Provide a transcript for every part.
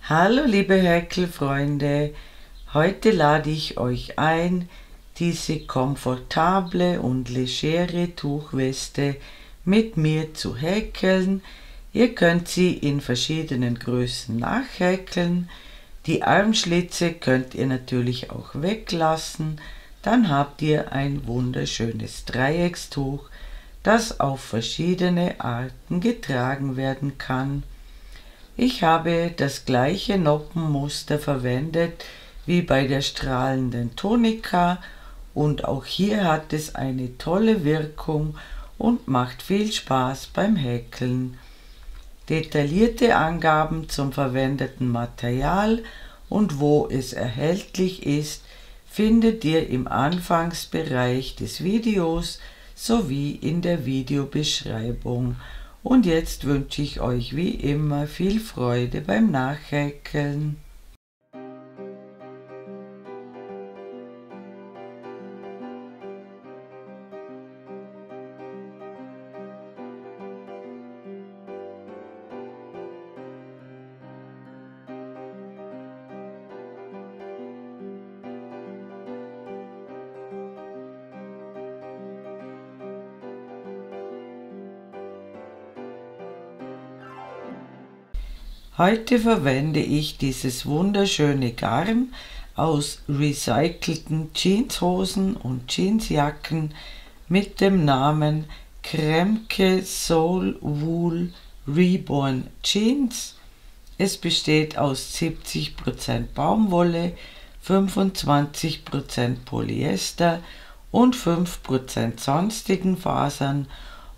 Hallo liebe Häkelfreunde, heute lade ich euch ein, diese komfortable und legere Tuchweste mit mir zu häkeln. Ihr könnt sie in verschiedenen Größen nachhäkeln. Die Armschlitze könnt ihr natürlich auch weglassen, dann habt ihr ein wunderschönes Dreieckstuch, das auf verschiedene Arten getragen werden kann. Ich habe das gleiche Noppenmuster verwendet wie bei der strahlenden Tonika und auch hier hat es eine tolle Wirkung und macht viel Spaß beim Häkeln. Detaillierte Angaben zum verwendeten Material und wo es erhältlich ist, findet ihr im Anfangsbereich des Videos sowie in der Videobeschreibung. Und jetzt wünsche ich euch wie immer viel Freude beim Nachhäkeln. Heute verwende ich dieses wunderschöne Garn aus recycelten Jeanshosen und Jeansjacken mit dem Namen Kremke Soul Wool Reborn Jeans. Es besteht aus 70% Baumwolle, 25% Polyester und 5% sonstigen Fasern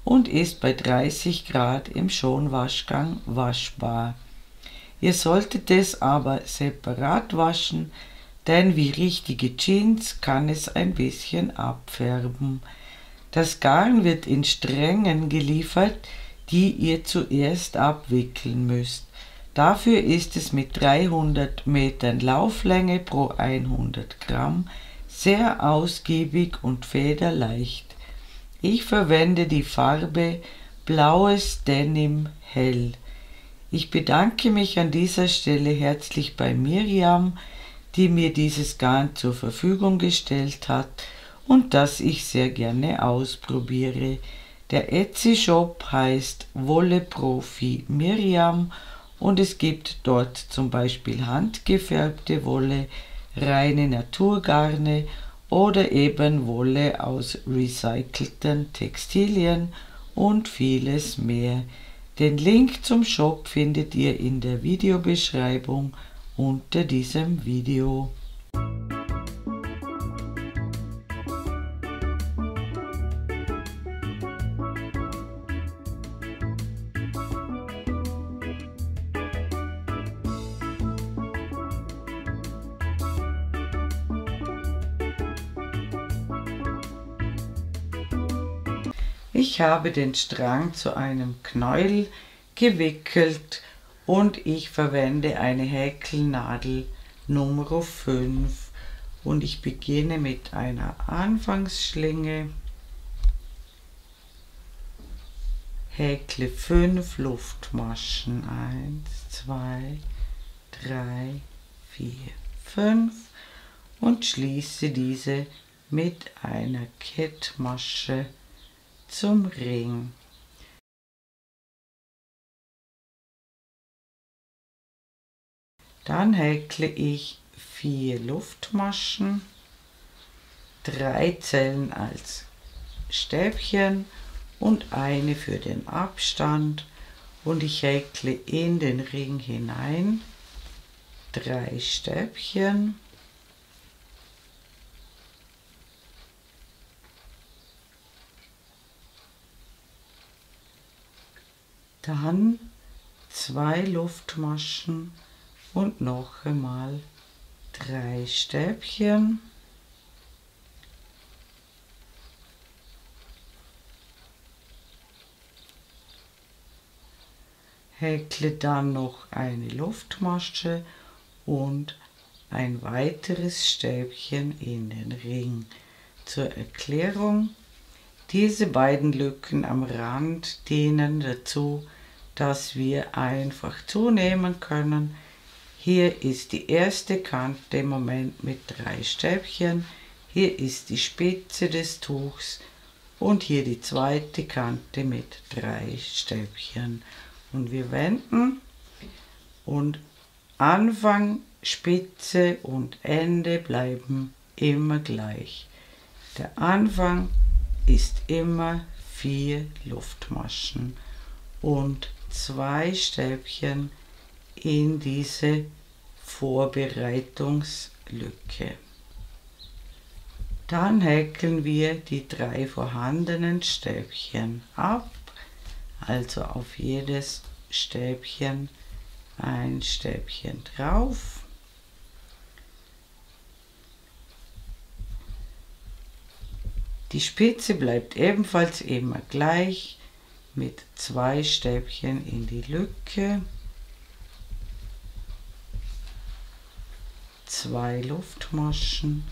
und ist bei 30 Grad im Schonwaschgang waschbar. Ihr solltet es aber separat waschen, denn wie richtige Jeans kann es ein bisschen abfärben. Das Garn wird in Strängen geliefert, die ihr zuerst abwickeln müsst. Dafür ist es mit 300 Metern Lauflänge pro 100 Gramm sehr ausgiebig und federleicht. Ich verwende die Farbe Blaues Denim Hell. Ich bedanke mich an dieser Stelle herzlich bei Miriam, die mir dieses Garn zur Verfügung gestellt hat und das ich sehr gerne ausprobiere. Der Etsy-Shop heißt Wolleprofi Miriam und es gibt dort zum Beispiel handgefärbte Wolle, reine Naturgarne oder eben Wolle aus recycelten Textilien und vieles mehr. Den Link zum Shop findet ihr in der Videobeschreibung unter diesem Video. Ich habe den Strang zu einem Knäuel gewickelt und ich verwende eine Häkelnadel Nummer 5 und ich beginne mit einer Anfangsschlinge, häkle 5 Luftmaschen, 1, 2, 3, 4, 5 und schließe diese mit einer Kettmasche zum Ring. Dann häkle ich 4 Luftmaschen, 3 Zellen als Stäbchen und eine für den Abstand und ich häkle in den Ring hinein 3 Stäbchen. Dann 2 Luftmaschen und noch einmal 3 Stäbchen. Häkle dann noch eine Luftmasche und ein weiteres Stäbchen in den Ring. Zur Erklärung: Diese beiden Lücken am Rand dienen dazu, dass wir einfach zunehmen können. Hier ist die erste Kante im Moment mit 3 Stäbchen, hier ist die Spitze des Tuchs und hier die zweite Kante mit 3 Stäbchen. Und wir wenden und Anfang, Spitze und Ende bleiben immer gleich. Der Anfang ist immer 4 Luftmaschen und 2 Stäbchen in diese Vorbereitungslücke. Dann häkeln wir die 3 vorhandenen Stäbchen ab, also auf jedes Stäbchen ein Stäbchen drauf. Die Spitze bleibt ebenfalls immer gleich mit 2 Stäbchen in die Lücke, 2 Luftmaschen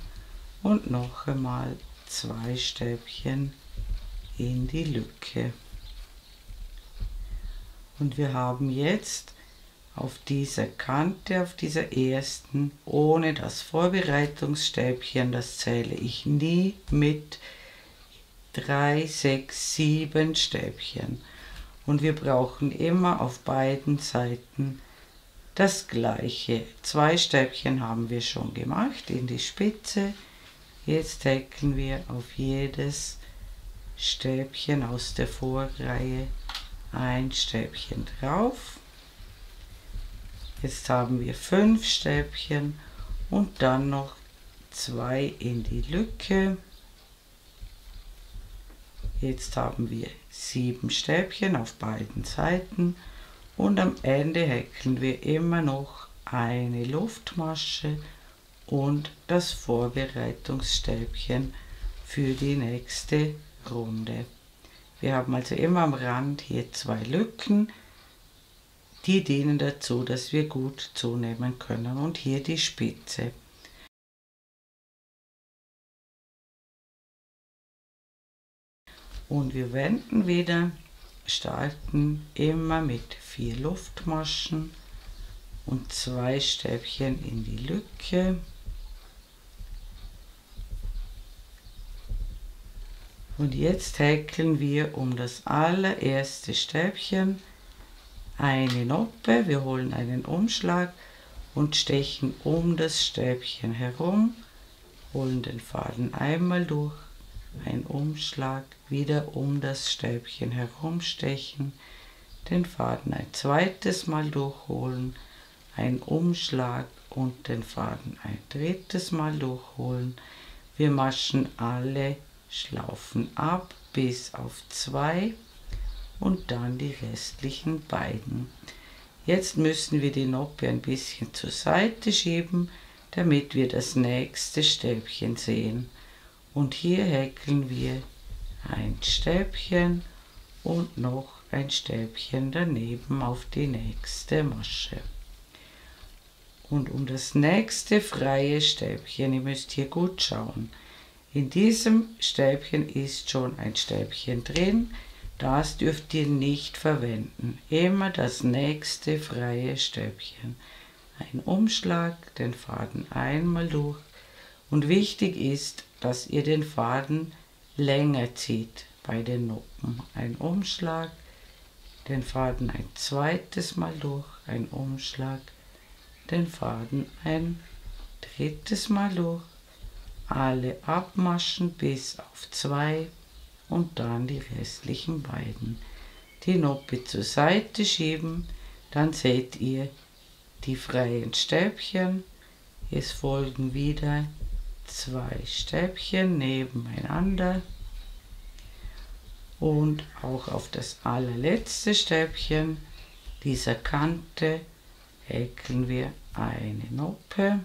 und noch einmal 2 Stäbchen in die Lücke. Und wir haben jetzt auf dieser Kante, auf dieser ersten, ohne das Vorbereitungsstäbchen, das zähle ich nie mit, 3, 6, 7 Stäbchen. Und wir brauchen immer auf beiden Seiten das gleiche. 2 Stäbchen haben wir schon gemacht in die Spitze. Jetzt häkeln wir auf jedes Stäbchen aus der Vorreihe ein Stäbchen drauf. Jetzt haben wir 5 Stäbchen und dann noch 2 in die Lücke. Jetzt haben wir 7 Stäbchen auf beiden Seiten und am Ende häkeln wir immer noch eine Luftmasche und das Vorbereitungsstäbchen für die nächste Runde. Wir haben also immer am Rand hier 2 Lücken, die dienen dazu, dass wir gut zunehmen können, und hier die Spitze. Und wir wenden wieder, starten immer mit 4 Luftmaschen und 2 Stäbchen in die Lücke. Und jetzt häkeln wir um das allererste Stäbchen eine Noppe. Wir holen einen Umschlag und stechen um das Stäbchen herum, holen den Faden einmal durch, ein Umschlag, wieder um das Stäbchen herumstechen, den Faden ein zweites Mal durchholen, ein Umschlag und den Faden ein drittes Mal durchholen. Wir maschen alle Schlaufen ab bis auf 2 und dann die restlichen beiden. Jetzt müssen wir die Noppe ein bisschen zur Seite schieben, damit wir das nächste Stäbchen sehen. Und hier häkeln wir ein Stäbchen und noch ein Stäbchen daneben auf die nächste Masche. Und um das nächste freie Stäbchen, ihr müsst hier gut schauen, in diesem Stäbchen ist schon ein Stäbchen drin, das dürft ihr nicht verwenden. Immer das nächste freie Stäbchen. Ein Umschlag, den Faden einmal durch, und wichtig ist, dass ihr den Faden länger zieht bei den Noppen. Ein Umschlag, den Faden ein zweites Mal durch, ein Umschlag, den Faden ein drittes Mal durch, alle abmaschen bis auf 2 und dann die restlichen beiden. Die Noppe zur Seite schieben, dann seht ihr die freien Stäbchen. Es folgen wieder 2 Stäbchen nebeneinander und auch auf das allerletzte Stäbchen dieser Kante häkeln wir eine Noppe.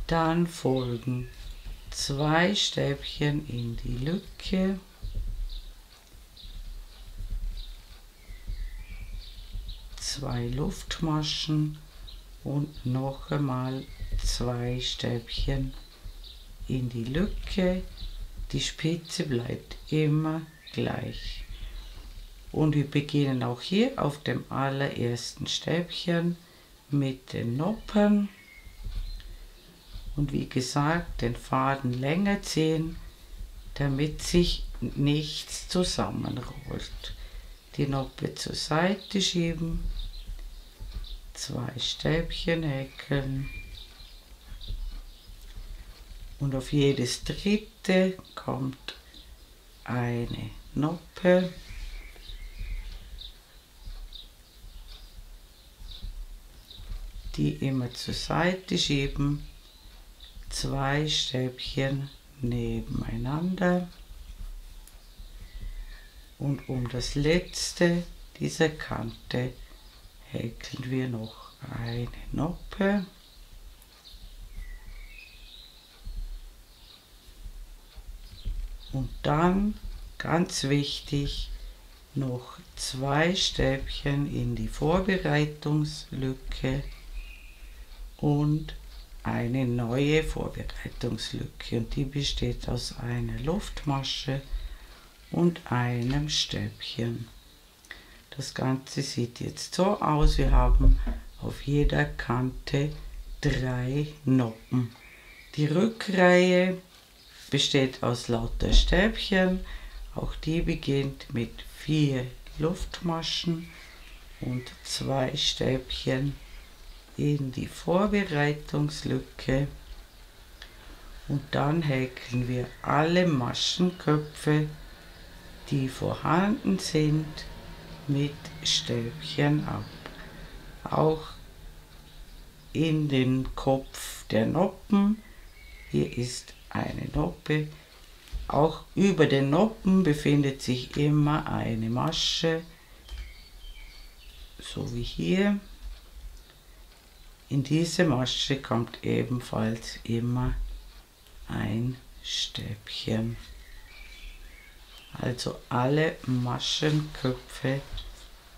Dann folgen 2 Stäbchen in die Lücke, zwei Luftmaschen und noch einmal 2 Stäbchen in die Lücke. Die Spitze bleibt immer gleich. Und wir beginnen auch hier auf dem allerersten Stäbchen mit den Noppen. Und wie gesagt, den Faden länger ziehen, damit sich nichts zusammenrollt. Die Noppe zur Seite schieben, 2 Stäbchen häkeln und auf jedes dritte kommt eine Noppe. Die immer zur Seite schieben, 2 Stäbchen nebeneinander und um das letzte dieser Kante häkeln wir noch eine Noppe. Und dann, ganz wichtig, noch 2 Stäbchen in die Vorbereitungslücke und eine neue Vorbereitungslücke, und die besteht aus einer Luftmasche und einem Stäbchen. Das Ganze sieht jetzt so aus: Wir haben auf jeder Kante 3 Noppen. Die Rückreihe besteht aus lauter Stäbchen, auch die beginnt mit 4 Luftmaschen und 2 Stäbchen in die Vorbereitungslücke, und dann häkeln wir alle Maschenköpfe, die vorhanden sind, mit Stäbchen ab. Auch in den Kopf der Noppen, hier ist eine Noppe, auch über den Noppen befindet sich immer eine Masche, so wie hier. In diese Masche kommt ebenfalls immer ein Stäbchen. Also alle Maschenköpfe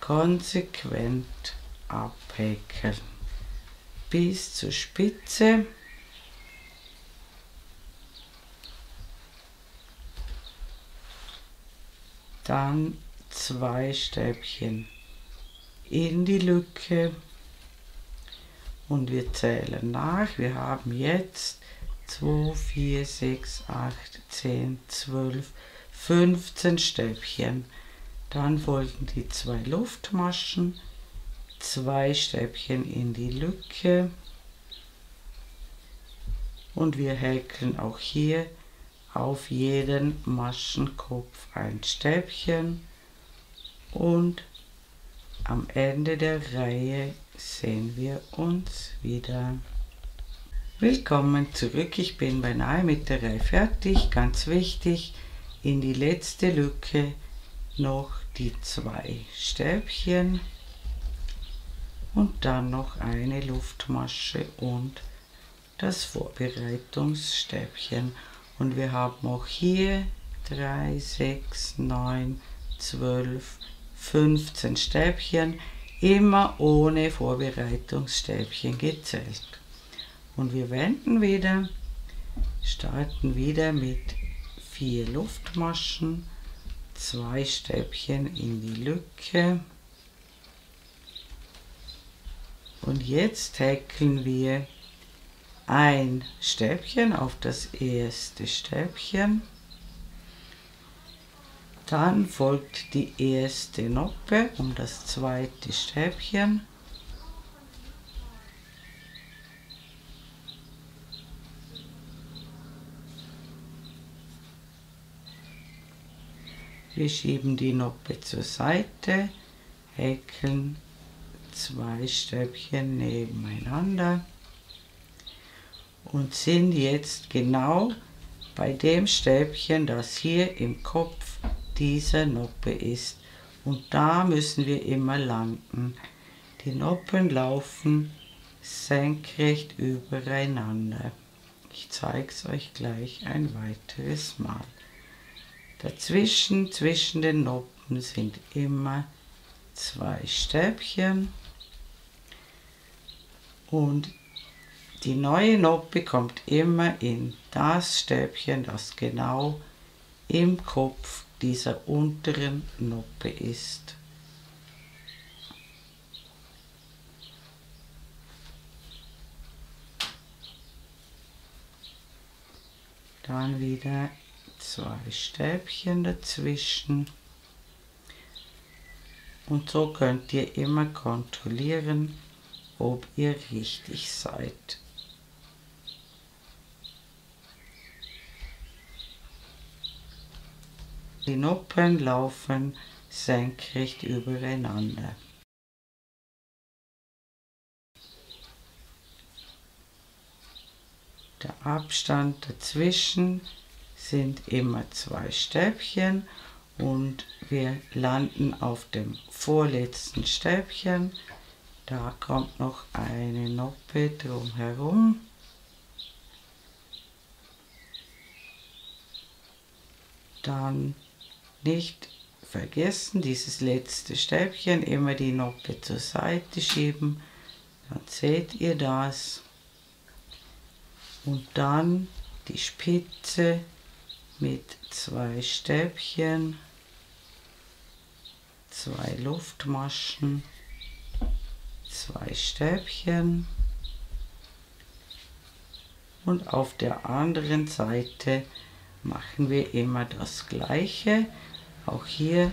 konsequent abhäkeln bis zur Spitze. Dann 2 Stäbchen in die Lücke. Und wir zählen nach. Wir haben jetzt 2, 4, 6, 8, 10, 12, 15 Stäbchen. Dann folgen die 2 Luftmaschen, 2 Stäbchen in die Lücke. Und wir häkeln auch hier auf jeden Maschenkopf ein Stäbchen. Und am Ende der Reihe sehen wir uns wieder. Willkommen zurück, ich bin beinahe mit der Reihe fertig. Ganz wichtig, in die letzte Lücke noch die 2 Stäbchen und dann noch eine Luftmasche und das Vorbereitungsstäbchen. Und wir haben auch hier 3, 6, 9, 12, 15 Stäbchen, immer ohne Vorbereitungsstäbchen gezählt. Und wir wenden wieder, starten wieder mit 4 Luftmaschen, 2 Stäbchen in die Lücke. Und jetzt häkeln wir ein Stäbchen auf das erste Stäbchen. Dann folgt die erste Noppe um das zweite Stäbchen. Wir schieben die Noppe zur Seite, häkeln 2 Stäbchen nebeneinander und sind jetzt genau bei dem Stäbchen, das hier im Kopf dieser Noppe ist. Und da müssen wir immer landen. Die Noppen laufen senkrecht übereinander. Ich zeige es euch gleich ein weiteres Mal. Dazwischen, zwischen den Noppen sind immer 2 Stäbchen und die neue Noppe kommt immer in das Stäbchen, das genau im Kopf dieser unteren Noppe ist. Dann wieder 2 Stäbchen dazwischen. Und so könnt ihr immer kontrollieren, ob ihr richtig seid. Die Noppen laufen senkrecht übereinander. Der Abstand dazwischen sind immer 2 Stäbchen und wir landen auf dem vorletzten Stäbchen. Da kommt noch eine Noppe drumherum. Dann nicht vergessen, dieses letzte Stäbchen, immer die Noppe zur Seite schieben, dann seht ihr das. Und dann die Spitze mit 2 Stäbchen, 2 Luftmaschen, 2 Stäbchen und auf der anderen Seite machen wir immer das gleiche. Auch hier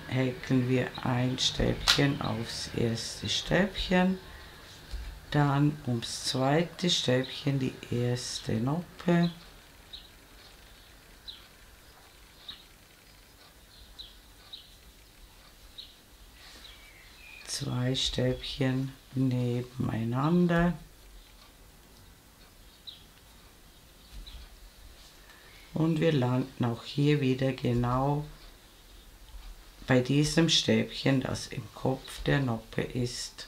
häkeln wir ein Stäbchen aufs erste Stäbchen, dann ums zweite Stäbchen die erste Noppe, zwei Stäbchen nebeneinander und wir landen auch hier wieder genau bei diesem Stäbchen, das im Kopf der Noppe ist.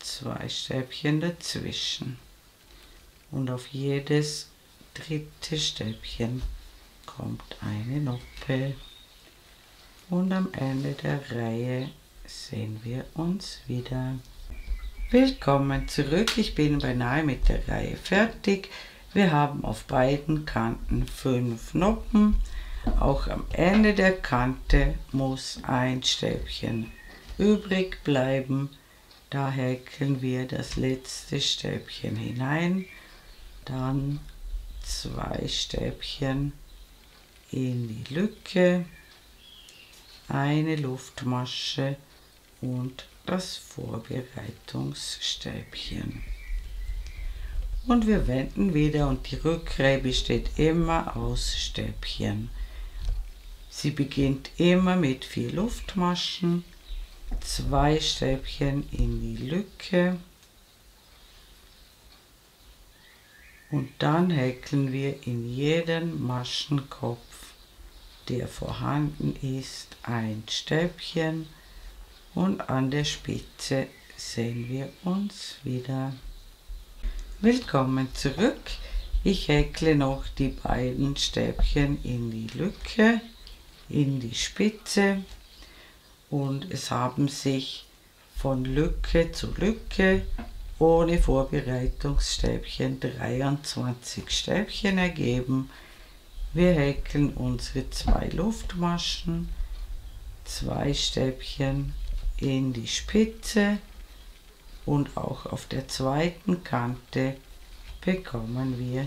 Zwei Stäbchen dazwischen und auf jedes dritte Stäbchen kommt eine Noppe und am Ende der Reihe sehen wir uns wieder. Willkommen zurück, ich bin beinahe mit der Reihe fertig. Wir haben auf beiden Kanten 5 Noppen. Auch am Ende der Kante muss ein Stäbchen übrig bleiben. Da häkeln wir das letzte Stäbchen hinein, dann 2 Stäbchen in die Lücke, eine Luftmasche und das Vorbereitungsstäbchen. Und wir wenden wieder und die Rückreihe besteht immer aus Stäbchen. Sie beginnt immer mit 4 Luftmaschen, 2 Stäbchen in die Lücke und dann häkeln wir in jeden Maschenkopf, der vorhanden ist, ein Stäbchen und an der Spitze sehen wir uns wieder. Willkommen zurück. Ich häkle noch die beiden Stäbchen in die Lücke, in die Spitze und es haben sich von Lücke zu Lücke ohne Vorbereitungsstäbchen 23 Stäbchen ergeben. Wir häkeln unsere 2 Luftmaschen, 2 Stäbchen in die Spitze und auch auf der zweiten Kante bekommen wir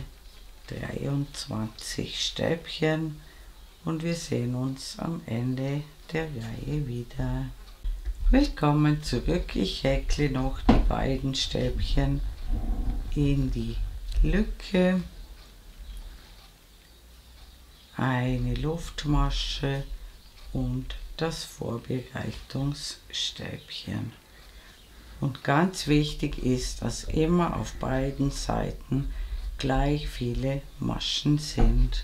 23 Stäbchen und wir sehen uns am Ende der Reihe wieder. Willkommen zurück, ich häkle noch die beiden Stäbchen in die Lücke, eine Luftmasche und das Vorbereitungsstäbchen. Und ganz wichtig ist, dass immer auf beiden Seiten gleich viele Maschen sind.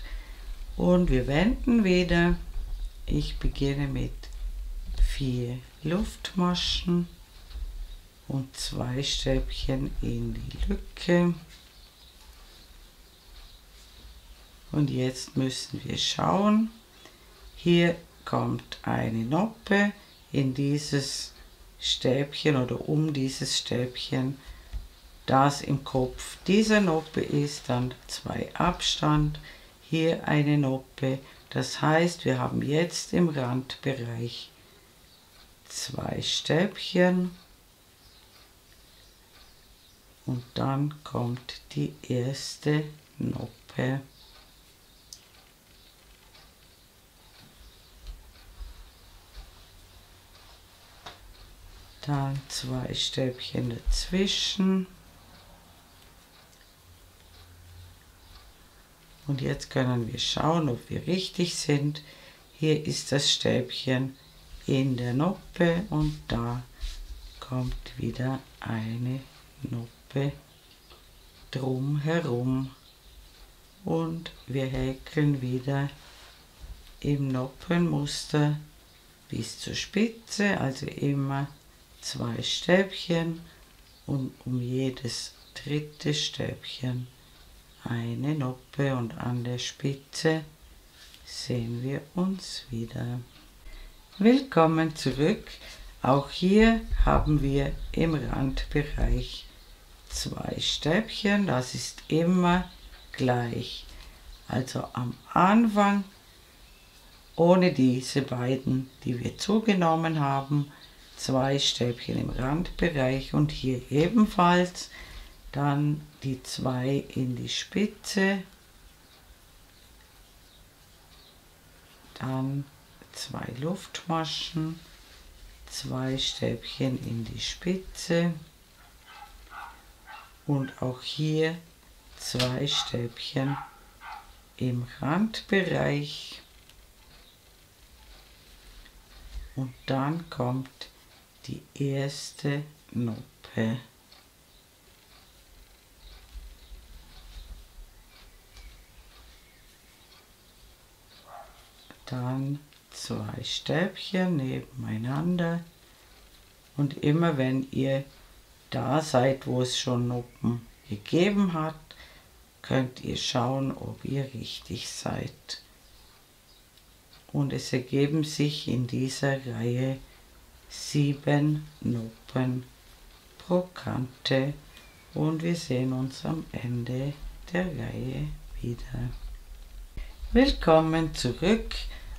Und wir wenden wieder. Ich beginne mit 4 Luftmaschen und 2 Stäbchen in die Lücke. Und jetzt müssen wir schauen. Hier kommt eine Noppe in dieses Stäbchen oder um dieses Stäbchen das im Kopf dieser Noppe ist, dann 2 Abstand, hier eine Noppe. Das heißt, wir haben jetzt im Randbereich 2 Stäbchen und dann kommt die erste Noppe. Dann 2 Stäbchen dazwischen. Und jetzt können wir schauen, ob wir richtig sind. Hier ist das Stäbchen in der Noppe und da kommt wieder eine Noppe drum herum. Und wir häkeln wieder im Noppenmuster bis zur Spitze, also immer 2 Stäbchen und um jedes dritte Stäbchen eine Noppe und an der Spitze sehen wir uns wieder. Willkommen zurück. Auch hier haben wir im Randbereich 2 Stäbchen, das ist immer gleich. Also am Anfang ohne diese beiden, die wir zugenommen haben, 2 Stäbchen im Randbereich und hier ebenfalls. Dann die 2 in die Spitze, dann 2 Luftmaschen, 2 Stäbchen in die Spitze und auch hier 2 Stäbchen im Randbereich und dann kommt die erste Noppe. Dann 2 Stäbchen nebeneinander und immer wenn ihr da seid, wo es schon Noppen gegeben hat, könnt ihr schauen, ob ihr richtig seid. Und es ergeben sich in dieser Reihe 7 Noppen pro Kante und wir sehen uns am Ende der Reihe wieder. Willkommen zurück.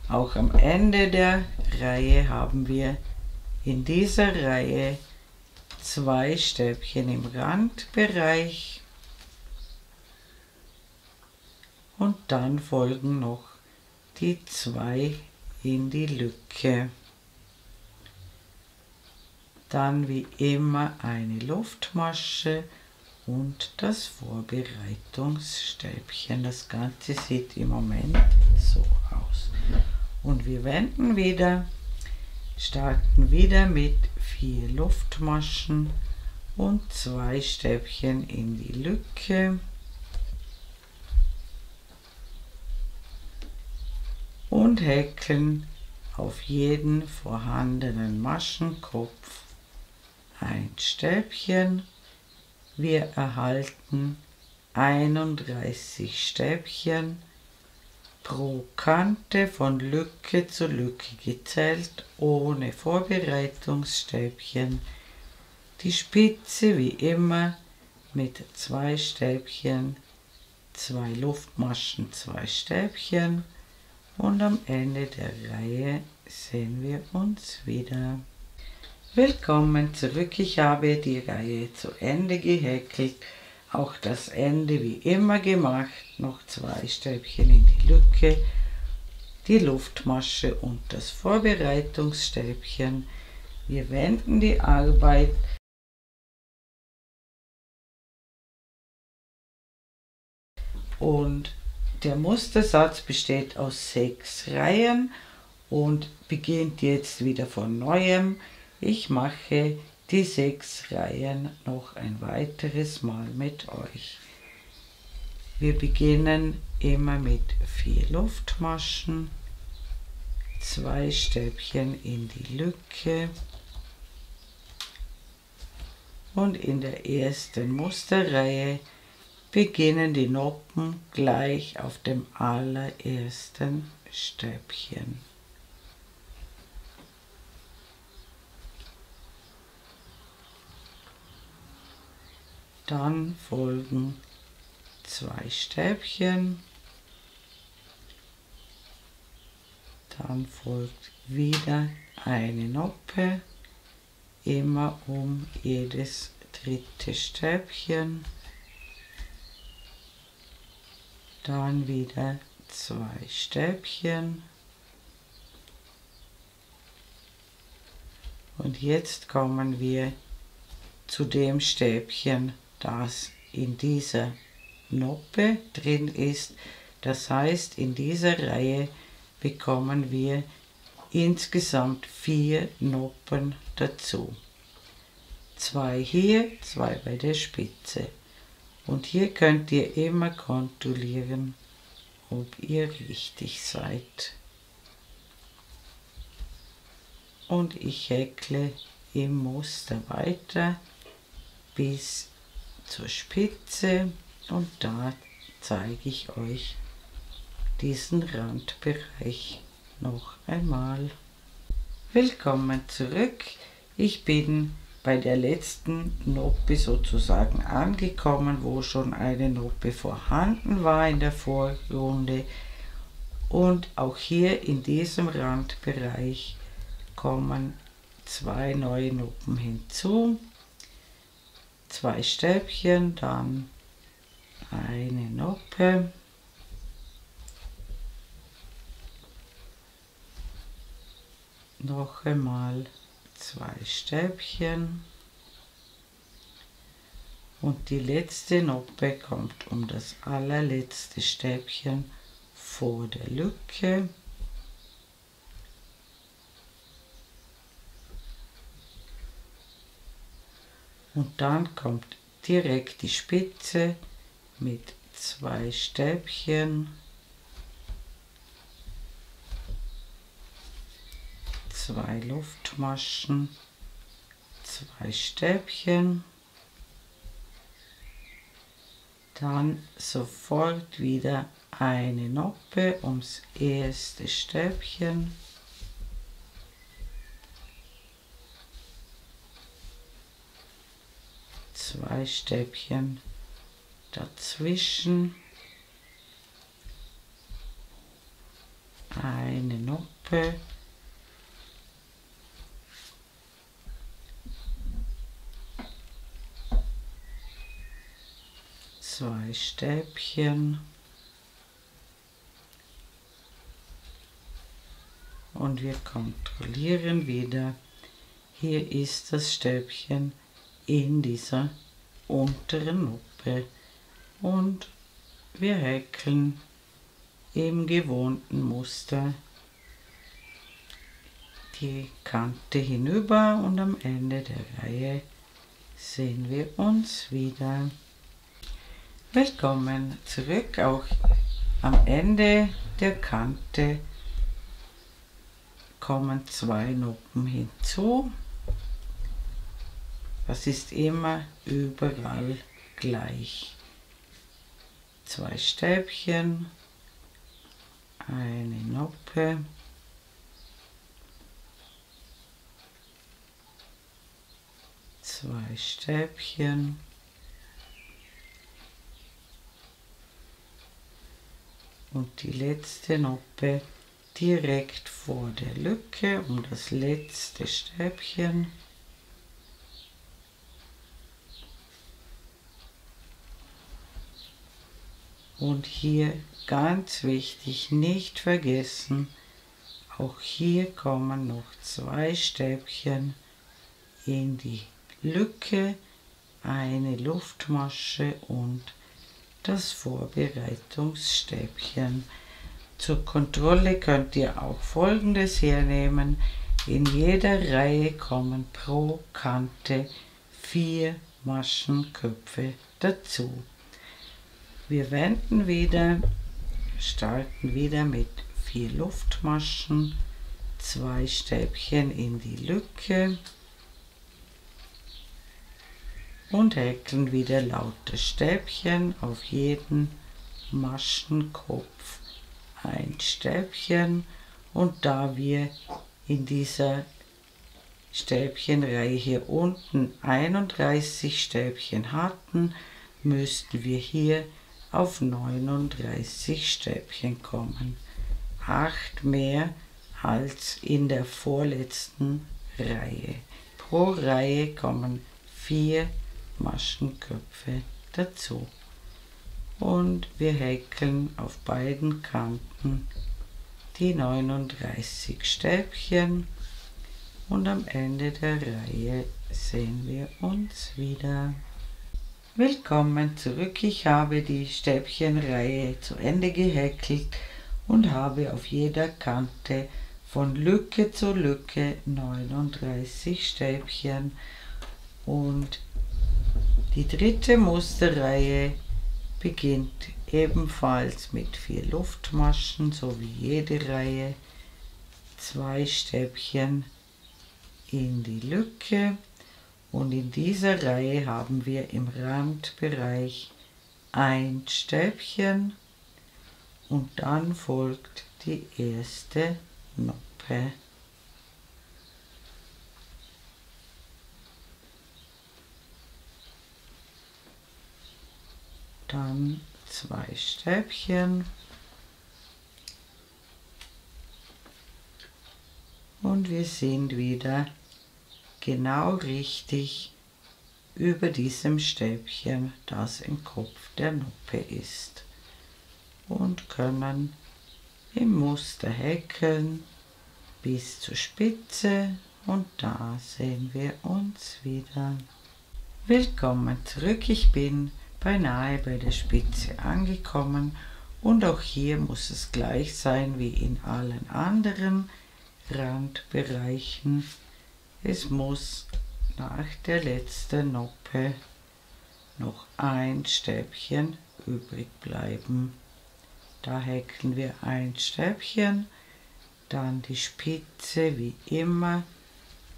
Auch am Ende der Reihe haben wir in dieser Reihe 2 Stäbchen im Randbereich und dann folgen noch die 2 in die Lücke. Dann wie immer eine Luftmasche und das Vorbereitungsstäbchen. Das Ganze sieht im Moment so aus. Und wir wenden wieder, starten wieder mit 4 Luftmaschen und 2 Stäbchen in die Lücke. Und häkeln auf jeden vorhandenen Maschenkopf ein Stäbchen. Wir erhalten 31 Stäbchen pro Kante von Lücke zu Lücke gezählt, ohne Vorbereitungsstäbchen. Die Spitze wie immer mit 2 Stäbchen, 2 Luftmaschen, 2 Stäbchen und am Ende der Reihe sehen wir uns wieder. Willkommen zurück, ich habe die Reihe zu Ende gehäkelt, auch das Ende wie immer gemacht, noch 2 Stäbchen in die Lücke, die Luftmasche und das Vorbereitungsstäbchen. Wir wenden die Arbeit und der Mustersatz besteht aus 6 Reihen und beginnt jetzt wieder von neuem. Ich mache die 6 Reihen noch ein weiteres Mal mit euch. Wir beginnen immer mit 4 Luftmaschen, 2 Stäbchen in die Lücke und in der ersten Musterreihe beginnen die Noppen gleich auf dem allerersten Stäbchen. Dann folgen 2 Stäbchen, dann folgt wieder eine Noppe, immer um jedes dritte Stäbchen, dann wieder 2 Stäbchen und jetzt kommen wir zu dem Stäbchen, das in dieser Noppe drin ist. Das heißt, in dieser Reihe bekommen wir insgesamt 4 Noppen dazu. 2 hier, 2 bei der Spitze. Und hier könnt ihr immer kontrollieren, ob ihr richtig seid. Und ich häkle im Muster weiter bis zur Spitze und da zeige ich euch diesen Randbereich noch einmal. Willkommen zurück. Ich bin bei der letzten Noppe sozusagen angekommen, wo schon eine Noppe vorhanden war in der Vorrunde, und auch hier in diesem Randbereich kommen 2 neue Noppen hinzu, 2 Stäbchen, dann eine Noppe, noch einmal 2 Stäbchen und die letzte Noppe kommt um das allerletzte Stäbchen vor der Lücke. Und dann kommt direkt die Spitze mit 2 Stäbchen, 2 Luftmaschen, 2 Stäbchen, dann sofort wieder eine Noppe ums erste Stäbchen, zwei Stäbchen dazwischen, eine Noppe, zwei Stäbchen und wir kontrollieren wieder. Hier ist das Stäbchen in dieser unteren Noppe und wir häkeln im gewohnten Muster die Kante hinüber und am Ende der Reihe sehen wir uns wieder. Willkommen zurück. Auch am Ende der Kante kommen 2 Noppen hinzu. Das ist immer überall gleich. 2 Stäbchen, eine Noppe, zwei Stäbchen und die letzte Noppe direkt vor der Lücke um das letzte Stäbchen. Und hier ganz wichtig, nicht vergessen, auch hier kommen noch 2 Stäbchen in die Lücke, eine Luftmasche und das Vorbereitungsstäbchen. Zur Kontrolle könnt ihr auch Folgendes hernehmen. In jeder Reihe kommen pro Kante 4 Maschenköpfe dazu. Wir wenden wieder, starten wieder mit 4 Luftmaschen, 2 Stäbchen in die Lücke und häkeln wieder lauter Stäbchen auf jeden Maschenkopf ein Stäbchen. Und da wir in dieser Stäbchenreihe hier unten 31 Stäbchen hatten, müssten wir hier auf 39 Stäbchen kommen. 8 mehr als in der vorletzten Reihe. Pro Reihe kommen 4 Maschenköpfe dazu. Und wir häkeln auf beiden Kanten die 39 Stäbchen und am Ende der Reihe sehen wir uns wieder. Willkommen zurück, ich habe die Stäbchenreihe zu Ende gehäkelt und habe auf jeder Kante von Lücke zu Lücke 39 Stäbchen und die dritte Musterreihe beginnt ebenfalls mit 4 Luftmaschen, so wie jede Reihe, 2 Stäbchen in die Lücke und in dieser Reihe haben wir im Randbereich ein Stäbchen und dann folgt die erste Noppe. Dann 2 Stäbchen und wir sind wieder genau richtig über diesem Stäbchen, das im Kopf der Noppe ist, und können im Muster häkeln bis zur Spitze und da sehen wir uns wieder. Willkommen zurück, ich bin beinahe bei der Spitze angekommen und auch hier muss es gleich sein wie in allen anderen Randbereichen. Es muss nach der letzten Noppe noch ein Stäbchen übrig bleiben. Da häkeln wir ein Stäbchen, dann die Spitze wie immer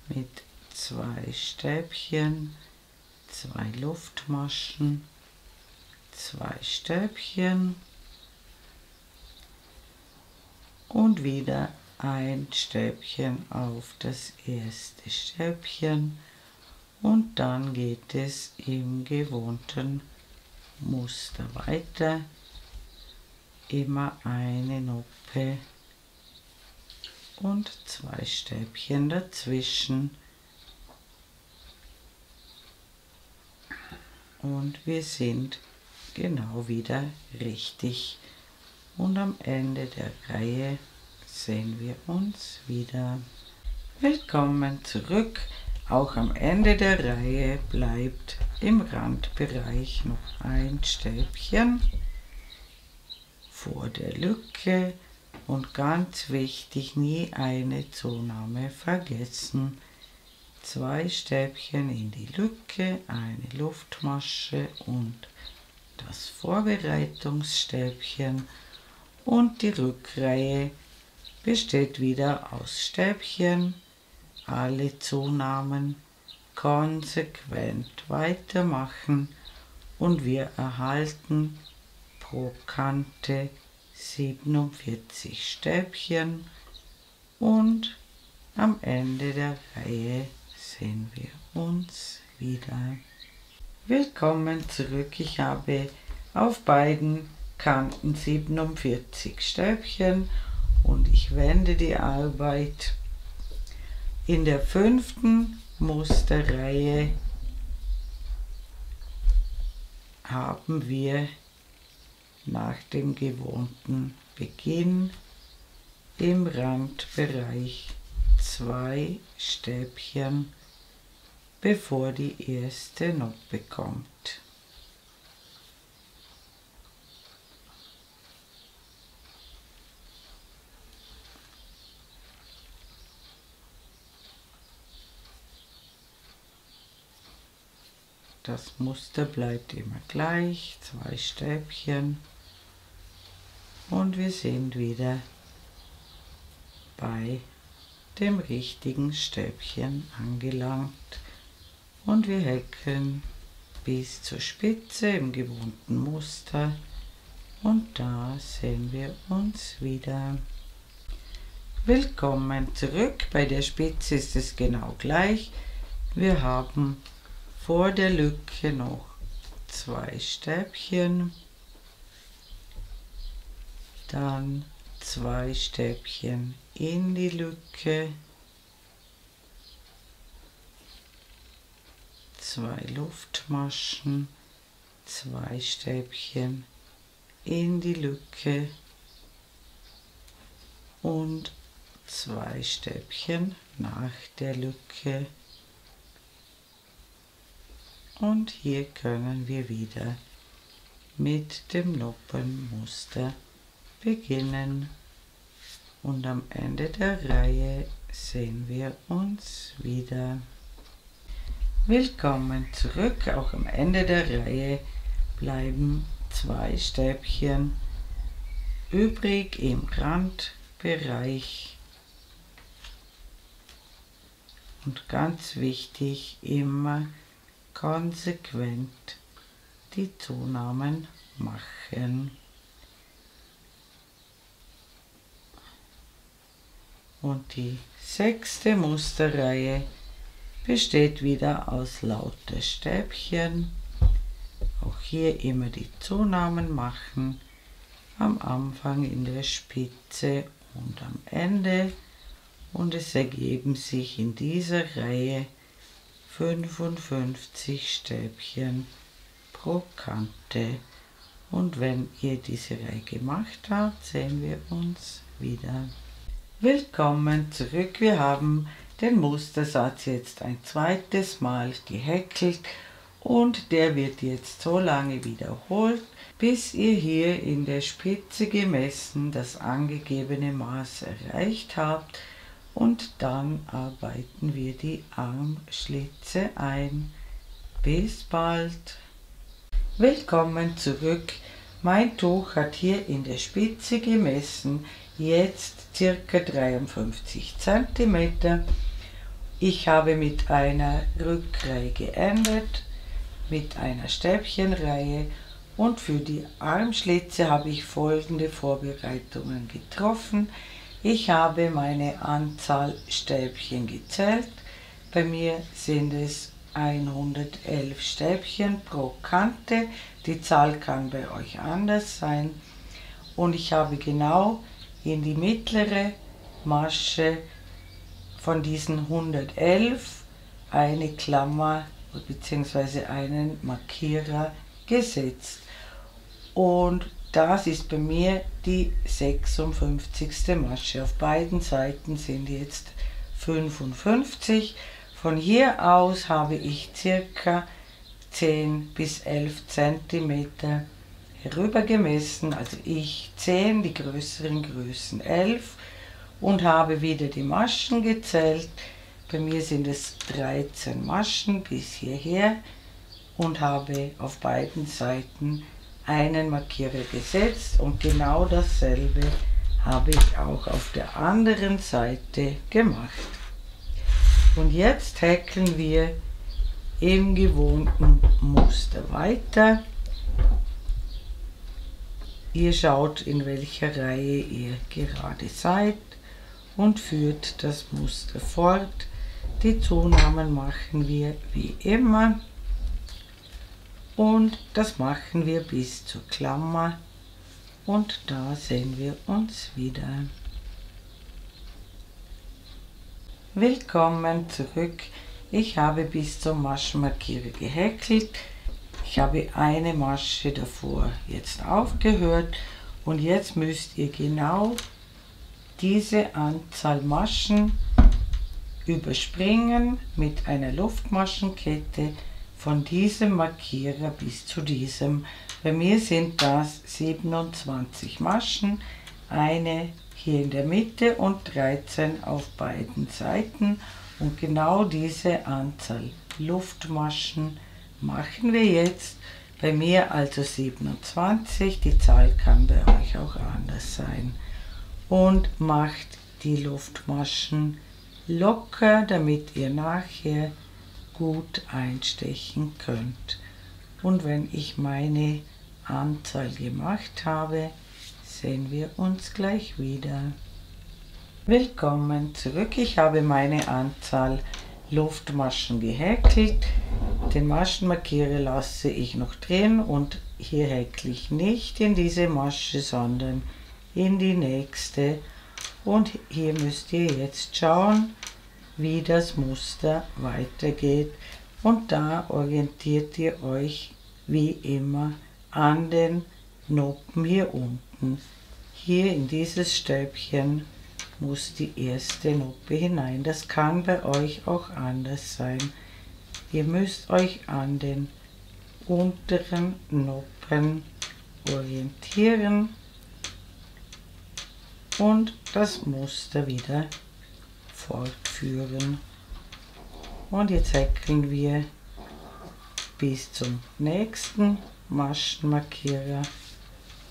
mit 2 Stäbchen, 2 Luftmaschen, 2 Stäbchen und wieder ein Stäbchen auf das erste Stäbchen und dann geht es im gewohnten Muster weiter. Immer eine Noppe und 2 Stäbchen dazwischen und wir sind genau wieder richtig und am Ende der Reihe sehen wir uns wieder. Willkommen zurück. Auch am Ende der Reihe bleibt im Randbereich noch ein Stäbchen vor der Lücke und ganz wichtig, nie eine Zunahme vergessen. 2 Stäbchen in die Lücke, eine Luftmasche und das Vorbereitungsstäbchen und die Rückreihe besteht wieder aus Stäbchen. Alle Zunahmen konsequent weitermachen und wir erhalten pro Kante 47 Stäbchen und am Ende der Reihe sehen wir uns wieder. Willkommen zurück, ich habe auf beiden Kanten 47 Stäbchen und ich wende die Arbeit. In der 5. Musterreihe haben wir nach dem gewohnten Beginn im Randbereich 2 Stäbchen, bevor die erste Noppe kommt. Das Muster bleibt immer gleich, 2 Stäbchen und wir sind wieder bei dem richtigen Stäbchen angelangt und wir häkeln bis zur Spitze im gewohnten Muster und da sehen wir uns wieder. Willkommen zurück. Bei der Spitze ist es genau gleich. Wir haben vor der Lücke noch 2 Stäbchen, dann 2 Stäbchen in die Lücke, 2 Luftmaschen, 2 Stäbchen in die Lücke und 2 Stäbchen nach der Lücke. Und hier können wir wieder mit dem Noppenmuster beginnen. Und am Ende der Reihe sehen wir uns wieder. Willkommen zurück. Auch am Ende der Reihe bleiben 2 Stäbchen übrig im Randbereich. Und ganz wichtig, immer konsequent die Zunahmen machen. Und die 6. Musterreihe besteht wieder aus lauter Stäbchen. Auch hier immer die Zunahmen machen, am Anfang in der Spitze und am Ende. Und es ergeben sich in dieser Reihe 55 Stäbchen pro Kante. Und wenn ihr diese Reihe gemacht habt, sehen wir uns wieder. Willkommen zurück. Wir haben den Mustersatz jetzt ein zweites Mal gehäkelt und der wird jetzt so lange wiederholt, bis ihr hier in der Spitze gemessen das angegebene Maß erreicht habt. Und dann arbeiten wir die Armschlitze ein. Bis bald. Willkommen zurück. Mein Tuch hat hier in der Spitze gemessen, jetzt ca. 53 cm. Ich habe mit einer Rückreihe geendet, mit einer Stäbchenreihe, und für die Armschlitze habe ich folgende Vorbereitungen getroffen. Ich habe meine Anzahl Stäbchen gezählt. Bei mir sind es 111 Stäbchen pro Kante. Die Zahl kann bei euch anders sein. Und ich habe genau in die mittlere Masche von diesen 111 eine Klammer bzw. einen Markierer gesetzt. Und das ist bei mir die 56. Masche. Auf beiden Seiten sind jetzt 55. Von hier aus habe ich circa 10 bis 11 cm herüber gemessen. Also ich 10, die größeren Größen 11, und habe wieder die Maschen gezählt. Bei mir sind es 13 Maschen bis hierher und habe auf beiden Seiten einen Markierer gesetzt, und genau dasselbe habe ich auch auf der anderen Seite gemacht. Und jetzt häkeln wir im gewohnten Muster weiter. Ihr schaut, in welcher Reihe ihr gerade seid und führt das Muster fort. Die Zunahmen machen wir wie immer. Und das machen wir bis zur Klammer, und da sehen wir uns wieder. Willkommen zurück. Ich habe bis zum Maschenmarkierer gehäkelt. Ich habe eine Masche davor jetzt aufgehört, und jetzt müsst ihr genau diese Anzahl Maschen überspringen mit einer Luftmaschenkette von diesem Markierer bis zu diesem. Bei mir sind das 27 Maschen, eine hier in der Mitte und 13 auf beiden Seiten, und genau diese Anzahl Luftmaschen machen wir jetzt. Bei mir also 27, die Zahl kann bei euch auch anders sein. Und macht die Luftmaschen locker, damit ihr nachher gut einstechen könnt. Und wenn ich meine Anzahl gemacht habe, sehen wir uns gleich wieder. Willkommen zurück. Ich habe meine Anzahl Luftmaschen gehäkelt. Den Maschenmarkierer lasse ich noch drin und hier häkle ich nicht in diese Masche, sondern in die nächste. Und hier müsst ihr jetzt schauen, wie das Muster weitergeht. Und da orientiert ihr euch wie immer an den Noppen hier unten. Hier in dieses Stäbchen muss die erste Noppe hinein. Das kann bei euch auch anders sein. Ihr müsst euch an den unteren Noppen orientieren und das Muster wieder fortführen. Und jetzt häkeln wir bis zum nächsten Maschenmarkierer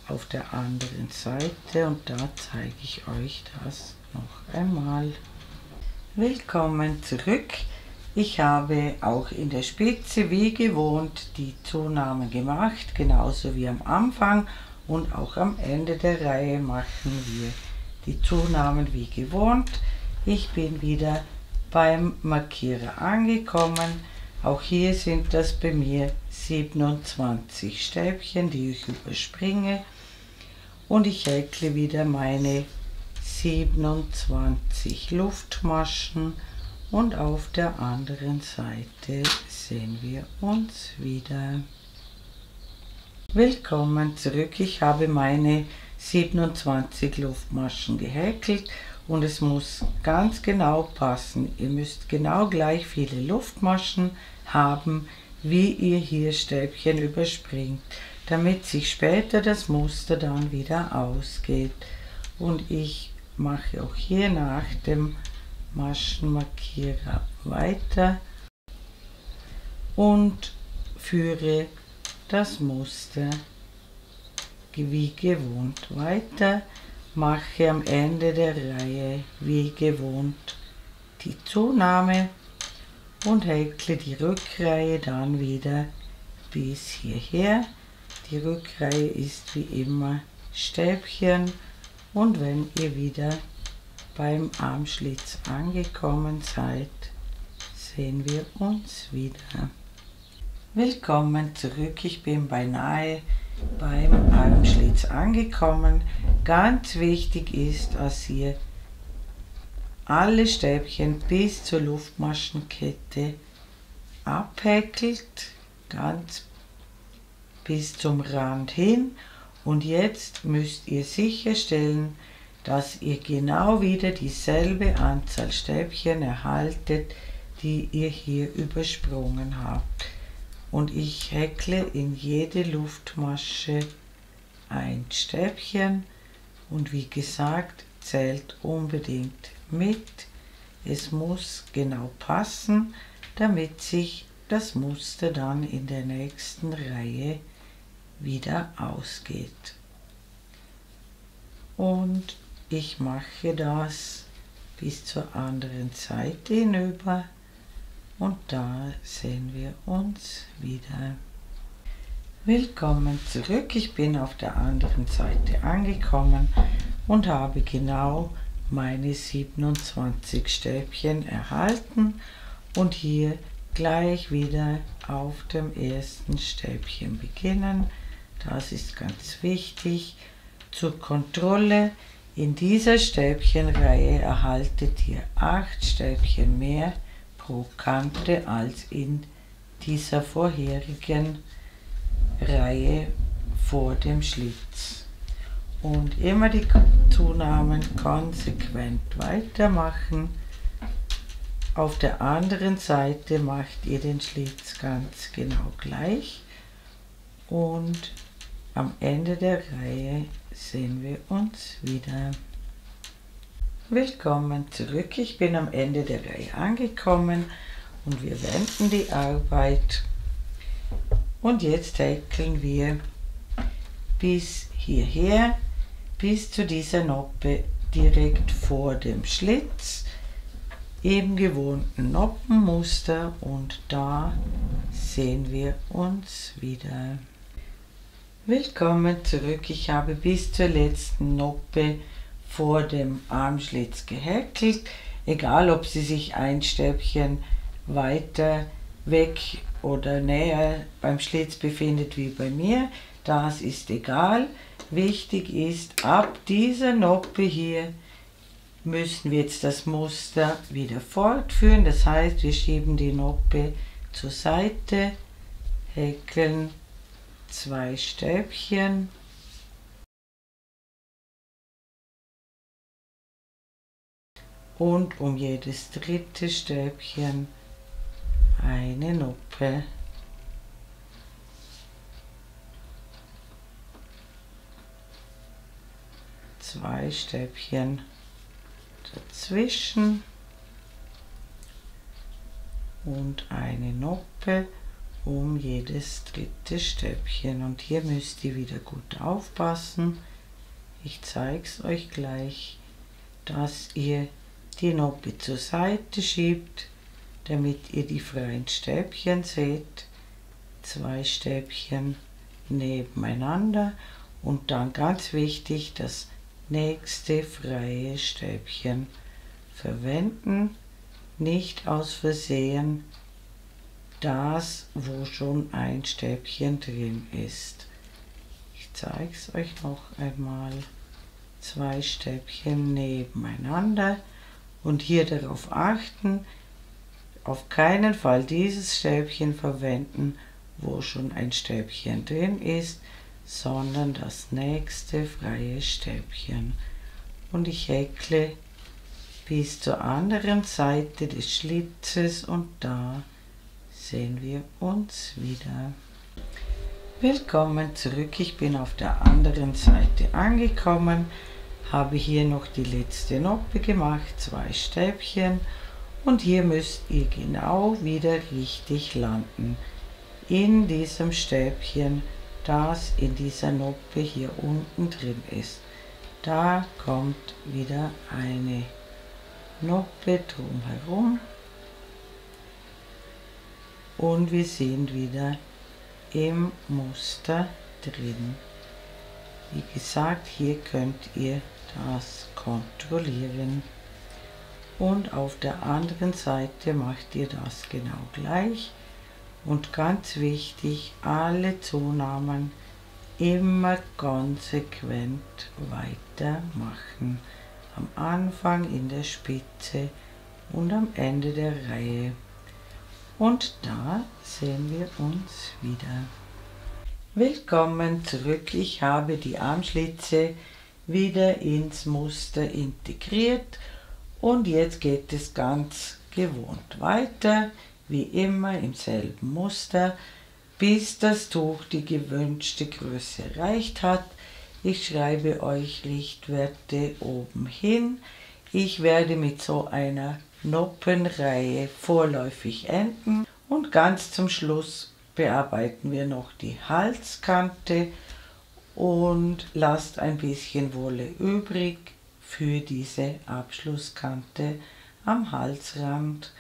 auf der anderen Seite und da zeige ich euch das noch einmal. Willkommen zurück. Ich habe auch in der Spitze wie gewohnt die Zunahmen gemacht, genauso wie am Anfang, und auch am Ende der Reihe machen wir die Zunahmen wie gewohnt. Ich bin wieder beim Markierer angekommen. Auch hier sind das bei mir 27 Stäbchen, die ich überspringe. Und ich häkle wieder meine 27 Luftmaschen und auf der anderen Seite sehen wir uns wieder. Willkommen zurück. Ich habe meine 27 Luftmaschen gehäkelt und es muss ganz genau passen. Ihr müsst genau gleich viele Luftmaschen haben, wie ihr hier Stäbchen überspringt, damit sich später das Muster dann wieder ausgeht. Und ich mache auch hier nach dem Maschenmarkierer weiter und führe das Muster wie gewohnt weiter, mache am Ende der Reihe wie gewohnt die Zunahme und häkle die Rückreihe dann wieder bis hierher. Die Rückreihe ist wie immer Stäbchen und wenn ihr wieder beim Armschlitz angekommen seid, sehen wir uns wieder. Willkommen zurück. Ich bin beinahe beim Armschlitz angekommen. Ganz wichtig ist, dass ihr alle Stäbchen bis zur Luftmaschenkette abhäkelt, ganz bis zum Rand hin. Und jetzt müsst ihr sicherstellen, dass ihr genau wieder dieselbe Anzahl Stäbchen erhaltet, die ihr hier übersprungen habt. Und ich häkle in jede Luftmasche ein Stäbchen und wie gesagt, zählt unbedingt mit. Es muss genau passen, damit sich das Muster dann in der nächsten Reihe wieder ausgeht. Und ich mache das bis zur anderen Seite hinüber und da sehen wir uns wieder. Willkommen zurück. Ich bin auf der anderen Seite angekommen und habe genau meine 27 Stäbchen erhalten und hier gleich wieder auf dem ersten Stäbchen beginnen. Das ist ganz wichtig. Zur Kontrolle, in dieser Stäbchenreihe erhaltet ihr 8 Stäbchen mehr pro Kante als in dieser vorherigen Reihe vor dem Schlitz. Und immer die Zunahmen konsequent weitermachen. Auf der anderen Seite macht ihr den Schlitz ganz genau gleich und am Ende der Reihe sehen wir uns wieder. Willkommen zurück. Ich bin am Ende der Reihe angekommen und wir wenden die Arbeit. Und jetzt häkeln wir bis hierher, bis zu dieser Noppe direkt vor dem Schlitz, im gewohnten Noppenmuster und da sehen wir uns wieder. Willkommen zurück. Ich habe bis zur letzten Noppe vor dem Armschlitz gehäkelt, egal ob sie sich ein Stäbchen weiter weg oder näher beim Schlitz befindet wie bei mir, das ist egal. Wichtig ist, ab dieser Noppe hier müssen wir jetzt das Muster wieder fortführen. Das heißt, wir schieben die Noppe zur Seite, häkeln 2 Stäbchen und um jedes dritte Stäbchen eine Noppe. Zwei Stäbchen dazwischen und eine Noppe um jedes dritte Stäbchen. Und hier müsst ihr wieder gut aufpassen. Ich zeige es euch gleich, dass ihr die Noppe zur Seite schiebt, damit ihr die freien Stäbchen seht. 2 Stäbchen nebeneinander und dann ganz wichtig, das nächste freie Stäbchen verwenden, nicht aus Versehen das, wo schon ein Stäbchen drin ist. Ich zeige es euch noch einmal. 2 Stäbchen nebeneinander und hier darauf achten, auf keinen Fall dieses Stäbchen verwenden, wo schon ein Stäbchen drin ist, sondern das nächste freie Stäbchen. Und ich häkle bis zur anderen Seite des Schlitzes und da sehen wir uns wieder. Willkommen zurück, ich bin auf der anderen Seite angekommen, habe hier noch die letzte Noppe gemacht, 2 Stäbchen und hier müsst ihr genau wieder richtig landen. In diesem Stäbchen, das in dieser Noppe hier unten drin ist. Da kommt wieder eine Noppe drumherum und wir sind wieder im Muster drin. Wie gesagt, hier könnt ihr das kontrollieren. Und auf der anderen Seite macht ihr das genau gleich. Und ganz wichtig, alle Zunahmen immer konsequent weitermachen. Am Anfang, in der Spitze und am Ende der Reihe. Und da sehen wir uns wieder. Willkommen zurück. Ich habe die Armschlitze wieder ins Muster integriert und jetzt geht es ganz gewohnt weiter, wie immer im selben Muster, bis das Tuch die gewünschte Größe erreicht hat. Ich schreibe euch Richtwerte oben hin. Ich werde mit so einer Noppenreihe vorläufig enden und ganz zum Schluss bearbeiten wir noch die Halskante und lasst ein bisschen Wolle übrig für diese Abschlusskante am Halsrand.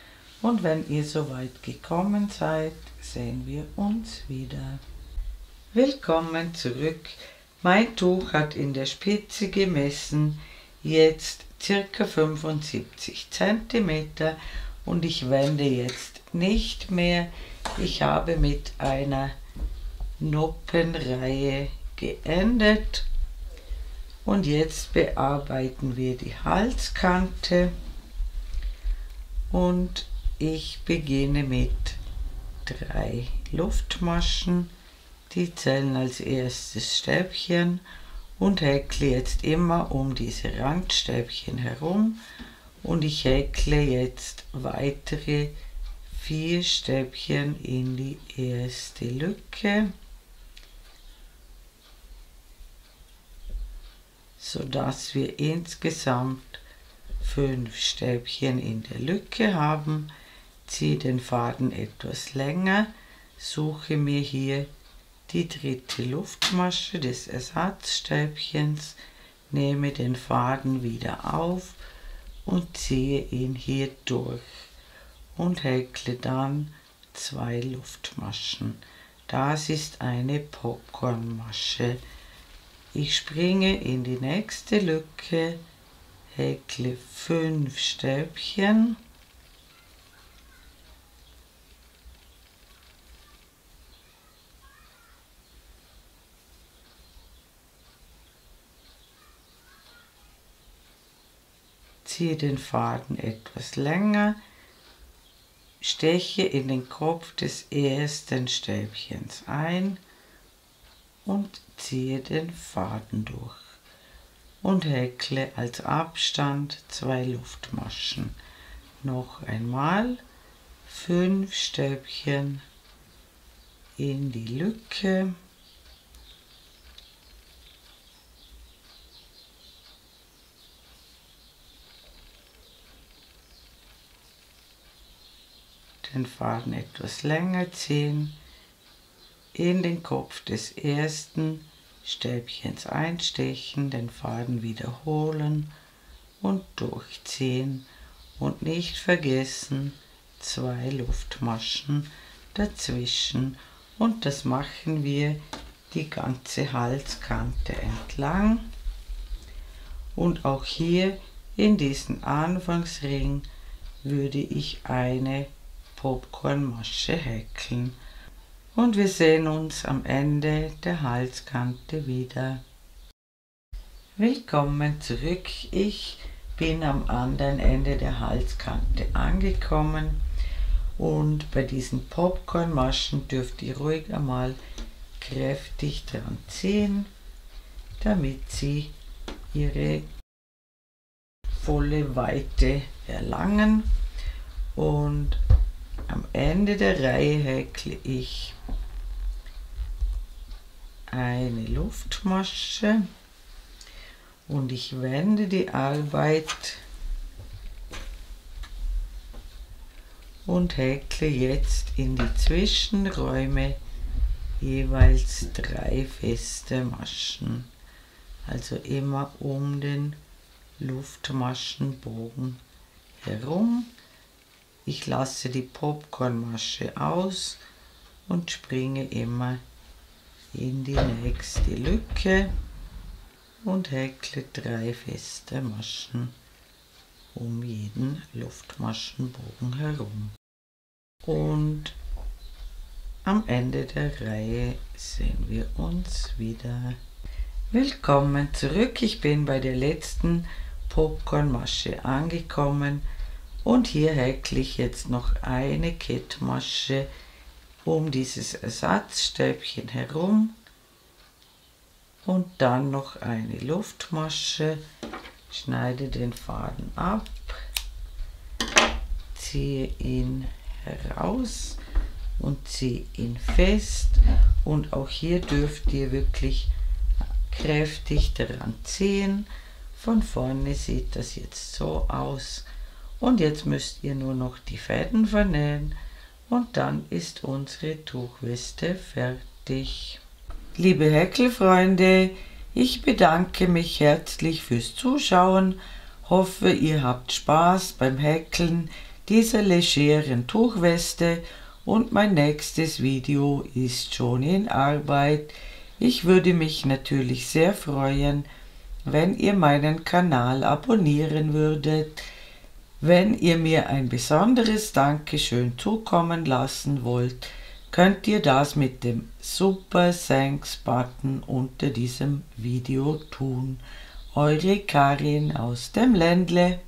Und wenn ihr soweit gekommen seid, sehen wir uns wieder. Willkommen zurück. Mein Tuch hat in der Spitze gemessen jetzt ca. 75 cm und ich wende jetzt nicht mehr. Ich habe mit einer Noppenreihe geendet und jetzt bearbeiten wir die Halskante und ich beginne mit 3 Luftmaschen, die zählen als erstes Stäbchen und häkle jetzt immer um diese Randstäbchen herum und ich häkle jetzt weitere 4 Stäbchen in die erste Lücke, sodass wir insgesamt 5 Stäbchen in der Lücke haben. Ziehe den Faden etwas länger, suche mir hier die dritte Luftmasche des Ersatzstäbchens, nehme den Faden wieder auf und ziehe ihn hier durch und häkle dann 2 Luftmaschen. Das ist eine Popcornmasche. Ich springe in die nächste Lücke, häkle 5 Stäbchen. Ziehe den Faden etwas länger, steche in den Kopf des ersten Stäbchens ein und ziehe den Faden durch und häkle als Abstand 2 Luftmaschen. Noch einmal 5 Stäbchen in die Lücke. Den Faden etwas länger ziehen, in den Kopf des ersten Stäbchens einstechen, den Faden wiederholen und durchziehen und nicht vergessen 2 Luftmaschen dazwischen, und das machen wir die ganze Halskante entlang. Und auch hier in diesen Anfangsring würde ich eine Popcornmasche häkeln. Und wir sehen uns am Ende der Halskante wieder. Willkommen zurück. Ich bin am anderen Ende der Halskante angekommen, und bei diesen Popcornmaschen dürft ihr ruhig einmal kräftig dran ziehen, damit sie ihre volle Weite erlangen. Und am Ende der Reihe häkle ich eine Luftmasche und ich wende die Arbeit und häkle jetzt in die Zwischenräume jeweils 3 feste Maschen, also immer um den Luftmaschenbogen herum. Ich lasse die Popcornmasche aus und springe immer in die nächste Lücke und häkle 3 feste Maschen um jeden Luftmaschenbogen herum. Und am Ende der Reihe sehen wir uns wieder. Willkommen zurück. Ich bin bei der letzten Popcornmasche angekommen. Und hier häkle ich jetzt noch eine Kettmasche um dieses Ersatzstäbchen herum und dann noch eine Luftmasche, schneide den Faden ab, ziehe ihn heraus und ziehe ihn fest, und auch hier dürft ihr wirklich kräftig daran ziehen. Von vorne sieht das jetzt so aus. Und jetzt müsst ihr nur noch die Fäden vernähen und dann ist unsere Tuchweste fertig. Liebe Häkelfreunde, ich bedanke mich herzlich fürs Zuschauen, hoffe ihr habt Spaß beim Häkeln dieser legeren Tuchweste, und mein nächstes Video ist schon in Arbeit. Ich würde mich natürlich sehr freuen, wenn ihr meinen Kanal abonnieren würdet. Wenn ihr mir ein besonderes Dankeschön zukommen lassen wollt, könnt ihr das mit dem Super Thanks Button unter diesem Video tun. Eure Karin aus dem Ländle.